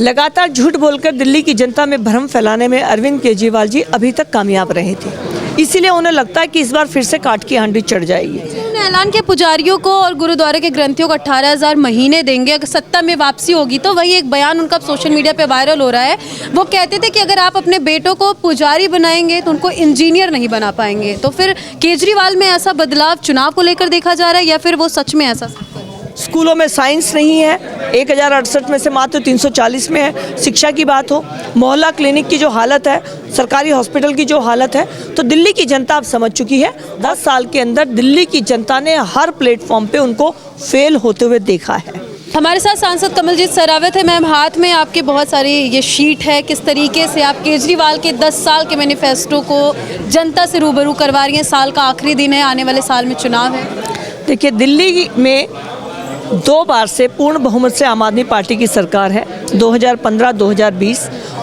लगातार झूठ बोलकर दिल्ली की जनता में भ्रम फैलाने में अरविंद केजरीवाल जी अभी तक कामयाब रहे थे, इसीलिए उन्हें लगता है कि इस बार फिर से काट की हांडी चढ़ जाएगी। उन्होंने ऐलान किया पुजारियों को और गुरुद्वारे के ग्रंथियों को 18,000 महीने देंगे अगर सत्ता में वापसी होगी। तो वही एक बयान उनका सोशल मीडिया पे वायरल हो रहा है। वो कहते थे कि अगर आप अपने बेटों को पुजारी बनाएंगे तो उनको इंजीनियर नहीं बना पाएंगे। तो फिर केजरीवाल में ऐसा बदलाव चुनाव को लेकर देखा जा रहा है या फिर वो सच में ऐसा? स्कूलों में साइंस नहीं है, 1068 में से मात्र 340 में है। शिक्षा की बात हो, मोहल्ला क्लिनिक की जो हालत है, सरकारी हॉस्पिटल की जो हालत है, तो दिल्ली की जनता अब समझ चुकी है। 10 साल के अंदर दिल्ली की जनता ने हर प्लेटफॉर्म पे उनको फेल होते हुए देखा है। हमारे साथ सांसद कमलजीत सरावत है। मैम, हाथ में आपके बहुत सारी ये शीट है, किस तरीके से आप केजरीवाल के 10 साल के मैनिफेस्टो को जनता से रूबरू करवा रही हैं? साल का आखिरी दिन है, आने वाले साल में चुनाव है। देखिए, दिल्ली में 2 बार से पूर्ण बहुमत से आम आदमी पार्टी की सरकार है, 2015, 2020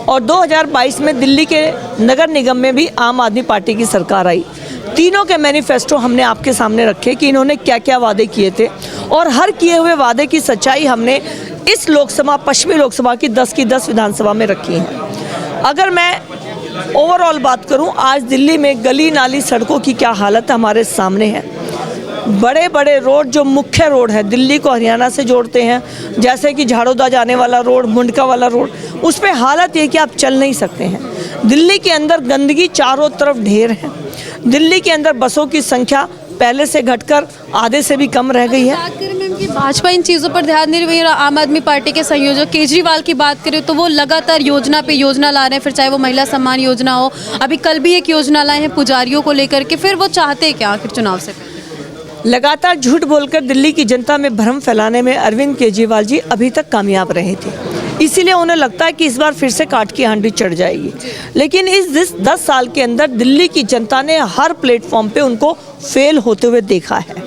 और 2022 में दिल्ली के नगर निगम में भी आम आदमी पार्टी की सरकार आई। तीनों के मैनिफेस्टो हमने आपके सामने रखे कि इन्होंने क्या क्या वादे किए थे और हर किए हुए वादे की सच्चाई हमने इस लोकसभा, पश्चिमी लोकसभा की 10 विधानसभा में रखी है। अगर मैं ओवरऑल बात करूं, आज दिल्ली में गली नाली सड़कों की क्या हालत हमारे सामने है। बड़े बड़े रोड, जो मुख्य रोड है, दिल्ली को हरियाणा से जोड़ते हैं, जैसे कि झाड़ोदा जाने वाला रोड, मुंडका वाला रोड, उस पे हालत ये कि आप चल नहीं सकते हैं। दिल्ली के अंदर गंदगी चारों तरफ ढेर है। दिल्ली के अंदर बसों की संख्या पहले से घटकर आधे से भी कम रह गई है। भाजपा इन चीज़ों पर ध्यान नहीं दे रही। आम आदमी पार्टी के संयोजक केजरीवाल की बात करें तो वो लगातार योजना पे योजना ला रहे हैं, फिर चाहे वो महिला सम्मान योजना हो, अभी कल भी एक योजना लाए हैं पुजारियों को लेकर के। फिर वो चाहते क्या आखिर चुनाव से? लगातार झूठ बोलकर दिल्ली की जनता में भ्रम फैलाने में अरविंद केजरीवाल जी अभी तक कामयाब रहे थे, इसीलिए उन्हें लगता है कि इस बार फिर से काट की हांडी चढ़ जाएगी। लेकिन इस 10 साल के अंदर दिल्ली की जनता ने हर प्लेटफॉर्म पे उनको फेल होते हुए देखा है।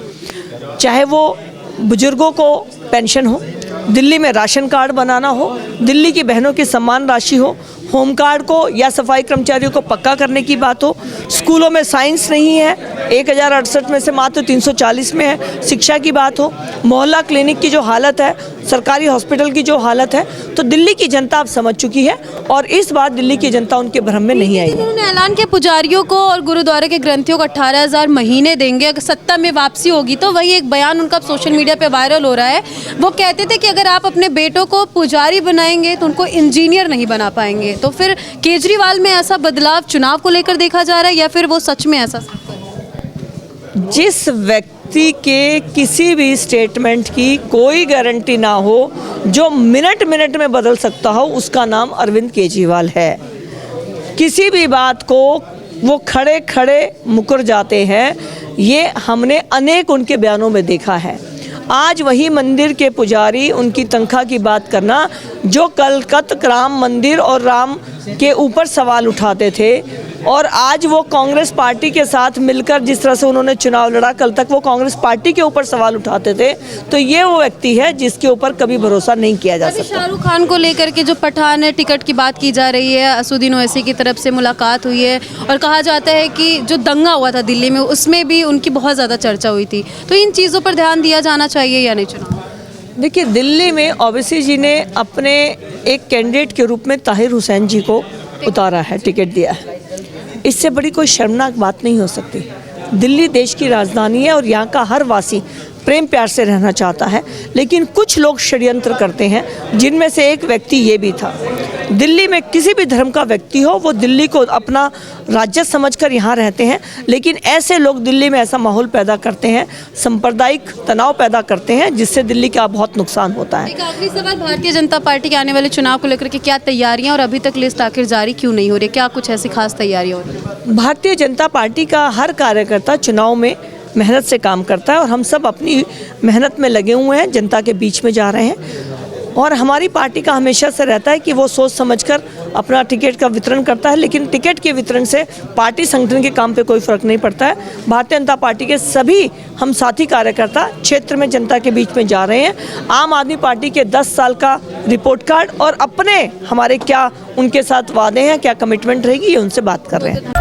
चाहे वो बुजुर्गों को पेंशन हो, दिल्ली में राशन कार्ड बनाना हो, दिल्ली की बहनों की सम्मान राशि हो, होम कार्ड को या सफाई कर्मचारियों को पक्का करने की बात हो, स्कूलों में साइंस नहीं है, 1068 में से मात्र 340 में है। शिक्षा की बात हो, मोहल्ला क्लिनिक की जो हालत है, सरकारी हॉस्पिटल की जो हालत है, तो दिल्ली की जनता अब समझ चुकी है और इस बार दिल्ली की जनता उनके भ्रम में नहीं आएगी। उन्होंने ऐलान किया पुजारियों को और गुरुद्वारे के ग्रंथियों को 18,000 महीने देंगे अगर सत्ता में वापसी होगी। तो वही एक बयान उनका सोशल मीडिया पे वायरल हो रहा है। वो कहते थे कि अगर आप अपने बेटों को पुजारी बनाएंगे तो उनको इंजीनियर नहीं बना पाएंगे। तो फिर केजरीवाल में ऐसा बदलाव चुनाव को लेकर देखा जा रहा है या फिर वो सच में ऐसा? जिस व्यक्ति के किसी भी स्टेटमेंट की कोई गारंटी ना हो, जो मिनट मिनट में बदल सकता हो, उसका नाम अरविंद केजरीवाल है। किसी भी बात को वो खड़े खड़े मुकर जाते हैं, ये हमने अनेक उनके बयानों में देखा है। आज वही मंदिर के पुजारी उनकी तनख्वाह की बात करना, जो कलकत्ता राम मंदिर और राम के ऊपर सवाल उठाते थे, और आज वो कांग्रेस पार्टी के साथ मिलकर जिस तरह से उन्होंने चुनाव लड़ा, कल तक वो कांग्रेस पार्टी के ऊपर सवाल उठाते थे, तो ये वो व्यक्ति है जिसके ऊपर कभी भरोसा नहीं किया जा सकता। शाहरुख खान को लेकर के जो पठान है, टिकट की बात की जा रही है, असुद्दीन ओवैसी की तरफ से मुलाकात हुई है और कहा जाता है कि जो दंगा हुआ था दिल्ली में, उसमें भी उनकी बहुत ज़्यादा चर्चा हुई थी। तो इन चीज़ों पर ध्यान दिया जाना चाहिए या नहीं चुनाव? देखिए, दिल्ली में ओवैसी जी ने अपने एक कैंडिडेट के रूप में ताहिर हुसैन जी को उतारा है, टिकट दिया है। इससे बड़ी कोई शर्मनाक बात नहीं हो सकती। दिल्ली देश की राजधानी है और यहाँ का हर वासी प्रेम प्यार से रहना चाहता है, लेकिन कुछ लोग षड्यंत्र करते हैं, जिनमें से एक व्यक्ति ये भी था। दिल्ली में किसी भी धर्म का व्यक्ति हो, वो दिल्ली को अपना राज्य समझकर यहाँ रहते हैं, लेकिन ऐसे लोग दिल्ली में ऐसा माहौल पैदा करते हैं, सांप्रदायिक तनाव पैदा करते हैं, जिससे दिल्ली का बहुत नुकसान होता है। एक आखिरी सवाल, भारतीय जनता पार्टी के आने वाले चुनाव को लेकर के क्या तैयारियां और अभी तक लिस्ट आखिर जारी क्यों नहीं हो रही? क्या कुछ ऐसी खास तैयारियां हो रही? भारतीय जनता पार्टी का हर कार्यकर्ता चुनाव में मेहनत से काम करता है और हम सब अपनी मेहनत में लगे हुए हैं, जनता के बीच में जा रहे हैं। और हमारी पार्टी का हमेशा से रहता है कि वो सोच समझकर अपना टिकट का वितरण करता है, लेकिन टिकट के वितरण से पार्टी संगठन के काम पे कोई फर्क नहीं पड़ता है। भारतीय जनता पार्टी के सभी हम साथी कार्यकर्ता क्षेत्र में जनता के बीच में जा रहे हैं। आम आदमी पार्टी के 10 साल का रिपोर्ट कार्ड और अपने हमारे क्या उनके साथ वादे हैं, क्या कमिटमेंट रहेगी, ये उनसे बात कर रहे हैं।